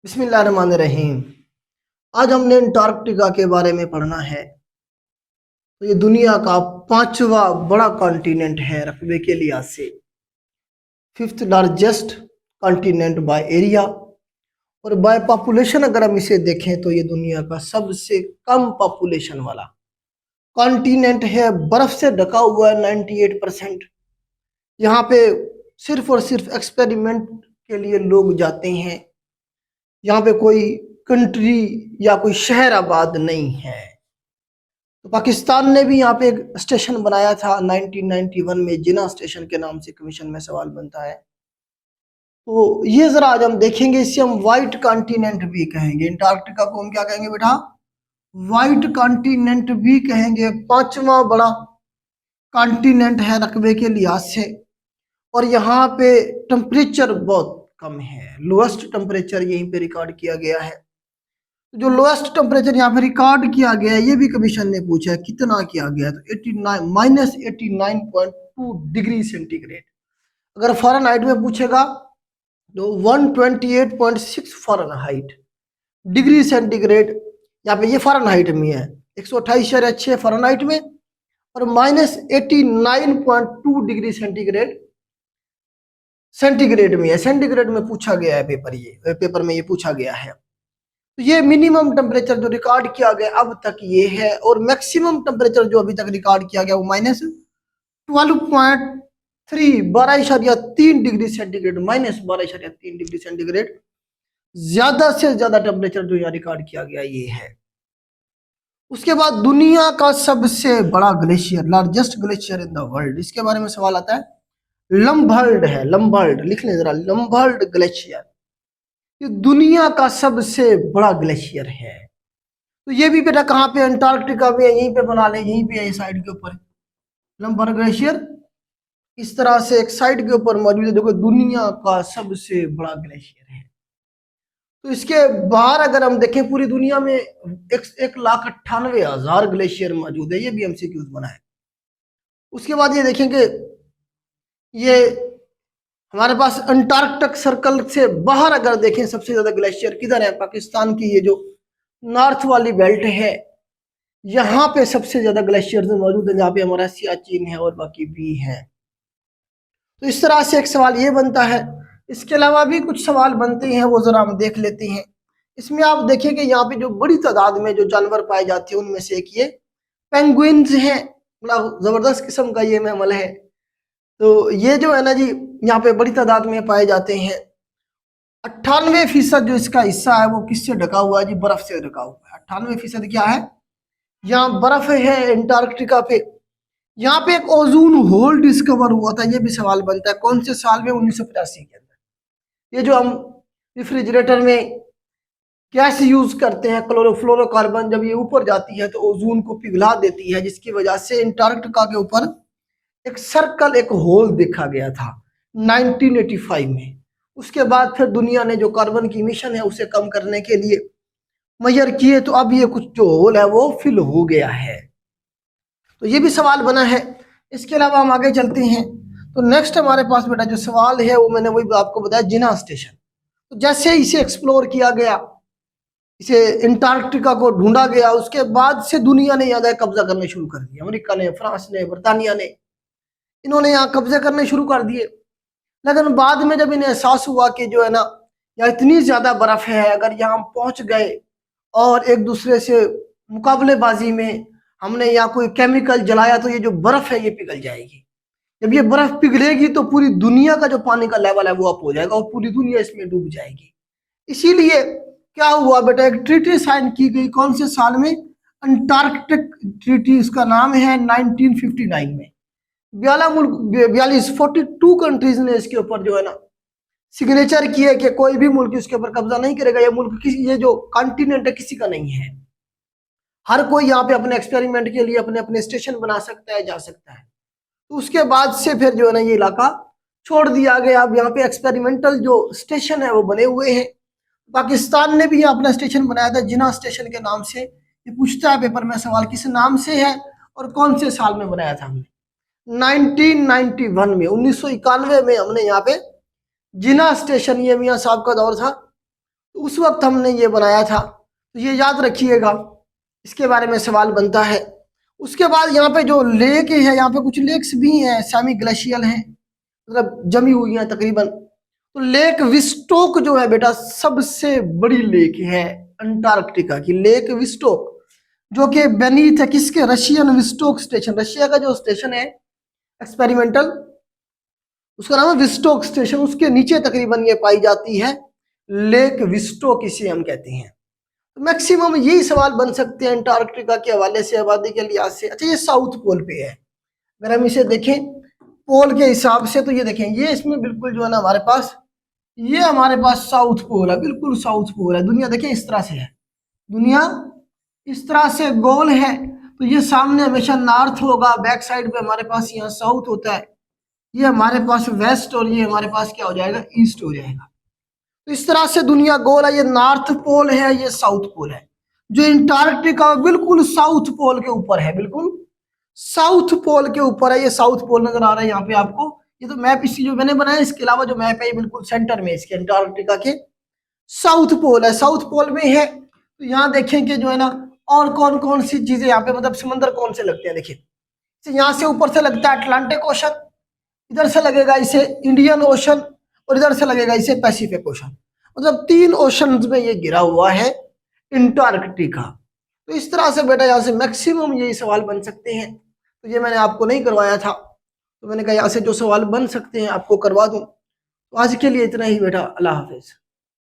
बिस्मिल्लाहिर्रहमानिर्रहीम। आज हमने अंटार्कटिका के बारे में पढ़ना है। तो ये दुनिया का पांचवा बड़ा कॉन्टिनेंट है रकबे के लिहाज से, fifth largest continent by area, और बाय पॉपुलेशन अगर हम इसे देखें तो ये दुनिया का सबसे कम पॉपुलेशन वाला कॉन्टिनेंट है। बर्फ से ढका हुआ है 98%। यहाँ पे सिर्फ और सिर्फ एक्सपेरिमेंट के लिए लोग जाते हैं। यहाँ पे कोई कंट्री या कोई शहर आबाद नहीं है। तो पाकिस्तान ने भी यहाँ पे एक स्टेशन बनाया था 1991 में, जिना स्टेशन के नाम से कमीशन में सवाल बनता है। तो ये जरा आज हम देखेंगे, इसे हम व्हाइट कॉन्टिनेंट भी कहेंगे। अंटार्कटिका को हम क्या कहेंगे बेटा? व्हाइट कॉन्टिनेंट भी कहेंगे। पांचवा बड़ा कॉन्टिनेंट है रकबे के लिहाज से, और यहाँ पे टेम्परेचर बहुत कम है। लोएस्ट टेम्परेचर यहीं पे रिकॉर्ड किया गया है। जो लोएस्ट टेम्परेचर यहाँ पे रिकॉर्ड किया गया है, ये भी कमीशन ने पूछा है कितना किया गया है, तो 89 डिग्री सेंटीग्रेड। अगर फ़ारेनहाइट में पूछेगा तो 128.6 फ़ारेनहाइट डिग्री सेंटीग्रेड। यहाँ पे ये फ़ारेनहाइट में है, 128.6 फ़ारेनहाइट में, और -89.2 डिग्री सेंटीग्रेड सेंटीग्रेड में है। सेंटीग्रेड में पूछा गया है पेपर में ये पूछा गया है। तो ये मिनिमम टेम्परेचर जो रिकॉर्ड किया गया अब तक ये है, और मैक्सिमम टेम्परेचर जो अभी तक रिकॉर्ड किया गया वो -12.3 12.3 डिग्री सेंटीग्रेड, -12.3 डिग्री सेंटीग्रेड ज्यादा से ज्यादा टेम्परेचर जो यहाँ रिकॉर्ड किया गया ये है। उसके बाद दुनिया का सबसे बड़ा glacier, largest glacier in the world, इसके बारे में सवाल आता है। लम्बर्ड है, लम्बर्ड लिख लें जरा, लम्बर्ड ग्लेशियर ये दुनिया का सबसे बड़ा ग्लेशियर है। तो ये भी बेटा कहाँ पे? अंटार्कटिका में, यहीं पे बना ले, यहीं पे है साइड के ऊपर लम्बर्ड ग्लेशियर। इस तरह से एक साइड के ऊपर मौजूद है। देखो दुनिया का सबसे बड़ा ग्लेशियर है। तो इसके बाहर अगर हम देखें पूरी दुनिया में 1,98,000 ग्लेशियर मौजूद है। ये भी एमसीक्यूज बना है। उसके बाद ये देखेंगे, ये हमारे पास अंटार्कटिक सर्कल से बाहर अगर देखें सबसे ज्यादा ग्लेशियर किधर है? पाकिस्तान की ये जो नॉर्थ वाली बेल्ट है, यहाँ पे सबसे ज्यादा ग्लेशियर मौजूद है, जहाँ पे हमारा सियाचिन है और बाकी भी है। तो इस तरह से एक सवाल ये बनता है। इसके अलावा भी कुछ सवाल बनते हैं, वो जरा हम देख लेते हैं। इसमें आप देखिए कि यहाँ पे जो बड़ी तादाद में जो जानवर पाए जाते हैं उनमें से एक ये पेंगुइन्स हैं। मतलब जबरदस्त किस्म का ये मैमल है। तो ये जो है ना जी, यहाँ पे बड़ी तादाद में पाए जाते हैं। 98% जो इसका हिस्सा है वो किससे ढका हुआ है जी? बर्फ से ढका हुआ है। 98% क्या है? यहाँ बर्फ है अंटार्कटिका पे। यहाँ पे एक ओजोन होल डिस्कवर हुआ था, ये भी सवाल बनता है। कौन से साल में? 1985 के अंदर। ये जो हम रेफ्रिजरेटर में गैस यूज करते हैं क्लोरोफ्लोरोकार्बन, जब ये ऊपर जाती है तो ओजोन को पिघला देती है, जिसकी वजह से अंटार्कटिका के ऊपर एक सर्कल, एक होल देखा गया था 1985 में। उसके बाद फिर दुनिया ने जो कार्बन की इमिशन है उसे कम करने के लिए मेजर किए, तो अब ये कुछ जो होल है वो फिल हो गया है। तो ये भी सवाल बना है। इसके अलावा हम आगे चलते हैं। तो नेक्स्ट हमारे पास बेटा जो सवाल है वो मैंने वही आपको बताया, जिना स्टेशन। तो जैसे इसे एक्सप्लोर किया गया, इसे अंटार्कटिका को ढूंढा गया, उसके बाद से दुनिया ने यहाँ कब्जा करने शुरू कर दिया। अमेरिका ने, फ्रांस ने, बर्तानिया ने, इन्होंने यहाँ कब्जे करने शुरू कर दिए। लेकिन बाद में जब इन्हें एहसास हुआ कि जो है ना यहाँ इतनी ज्यादा बर्फ है, अगर यहाँ हम पहुंच गए और एक दूसरे से मुकाबलेबाजी में हमने यहाँ कोई केमिकल जलाया तो ये जो बर्फ है ये पिघल जाएगी। जब ये बर्फ पिघलेगी तो पूरी दुनिया का जो पानी का लेवल है वो अप हो जाएगा और पूरी दुनिया इसमें डूब जाएगी। इसीलिए क्या हुआ बेटा, एक ट्रीटी साइन की गई। कौन से साल में? अंटार्कटिक ट्रीटी, इसका नाम है 1959 में। 42 कंट्रीज ने इसके ऊपर जो है ना सिग्नेचर किए कि कोई भी मुल्क इसके ऊपर कब्जा नहीं करेगा। ये मुल्क किसी, ये जो कॉन्टिनेंट है किसी का नहीं है। हर कोई यहाँ पे अपने एक्सपेरिमेंट के लिए अपने अपने स्टेशन बना सकता है, जा सकता है। तो उसके बाद से फिर जो है ना ये इलाका छोड़ दिया गया। अब यहाँ पे एक्सपेरिमेंटल जो स्टेशन है वो बने हुए हैं। पाकिस्तान ने भी यहाँ अपना स्टेशन बनाया था जिना स्टेशन के नाम से। ये पूछता है पेपर में सवाल, किस नाम से है और कौन से साल में बनाया था हमने? 1991 में, 1991 में हमने यहाँ पे जिना स्टेशन, ये मियाँ साहब का दौर था, तो उस वक्त हमने ये बनाया था, तो ये याद रखिएगा, इसके बारे में सवाल बनता है। उसके बाद यहाँ पे जो लेक है, यहाँ पे कुछ लेक्स भी हैं, सेमी ग्लेशियल हैं, मतलब जमी हुई हैं तकरीबन। तो लेक विस्टोक जो है बेटा सबसे बड़ी लेक है अंटार्कटिका की, लेक विस्टोक, जो कि बेनीथ है किसके, रशियन विस्टोक स्टेशन, रशिया का जो स्टेशन है एक्सपेरिमेंटल, उसका नाम है विस्टोक स्टेशन, उसके नीचे तकरीबन ये पाई जाती है लेक विस्टोक, इसे हम कहते हैं। तो मैक्सिमम यही सवाल बन सकते हैं अंटार्कटिका के हवाले से, आबादी के लिहाज से। अच्छा, ये साउथ पोल पे है, अगर हम इसे देखें पोल के हिसाब से, तो ये देखें, ये इसमें बिल्कुल जो है ना हमारे पास, ये हमारे पास साउथ पोल है, बिल्कुल साउथ पोल है। दुनिया देखें इस तरह से है, दुनिया इस तरह से गोल है, तो ये सामने हमेशा नॉर्थ होगा, बैक साइड पे हमारे पास यहाँ साउथ होता है, ये हमारे पास वेस्ट, और ये हमारे पास क्या हो जाएगा, ईस्ट हो जाएगा। तो इस तरह से दुनिया गोल है, ये नॉर्थ पोल है, ये साउथ पोल है। जो अंटार्कटिका बिल्कुल साउथ पोल के ऊपर है, बिल्कुल साउथ पोल के ऊपर है, ये साउथ पोल नजर आ रहा है यहाँ पे आपको। ये तो मैप इसी जो मैंने बनाया, इसके अलावा जो मैप है ये बिल्कुल सेंटर में इसके अंटार्कटिका के साउथ पोल है, साउथ पोल में है। तो यहाँ देखेंगे जो है ना, और कौन कौन सी चीजें यहाँ पे, मतलब समंदर कौन से लगते हैं, देखिए यहाँ से ऊपर से लगता है अटलांटिक ओशन, इधर से लगेगा इसे इंडियन ओशन, और इधर से लगेगा इसे पैसिफिक ओशन, मतलब 3 ओशन में ये गिरा हुआ है अंटार्कटिका। तो इस तरह से बेटा यहाँ से मैक्सिमम यही सवाल बन सकते हैं। तो ये मैंने आपको नहीं करवाया था, तो मैंने कहा यहाँ से जो सवाल बन सकते हैं आपको करवा दूं। तो आज के लिए इतना ही बेटा, अल्लाह हाफिज।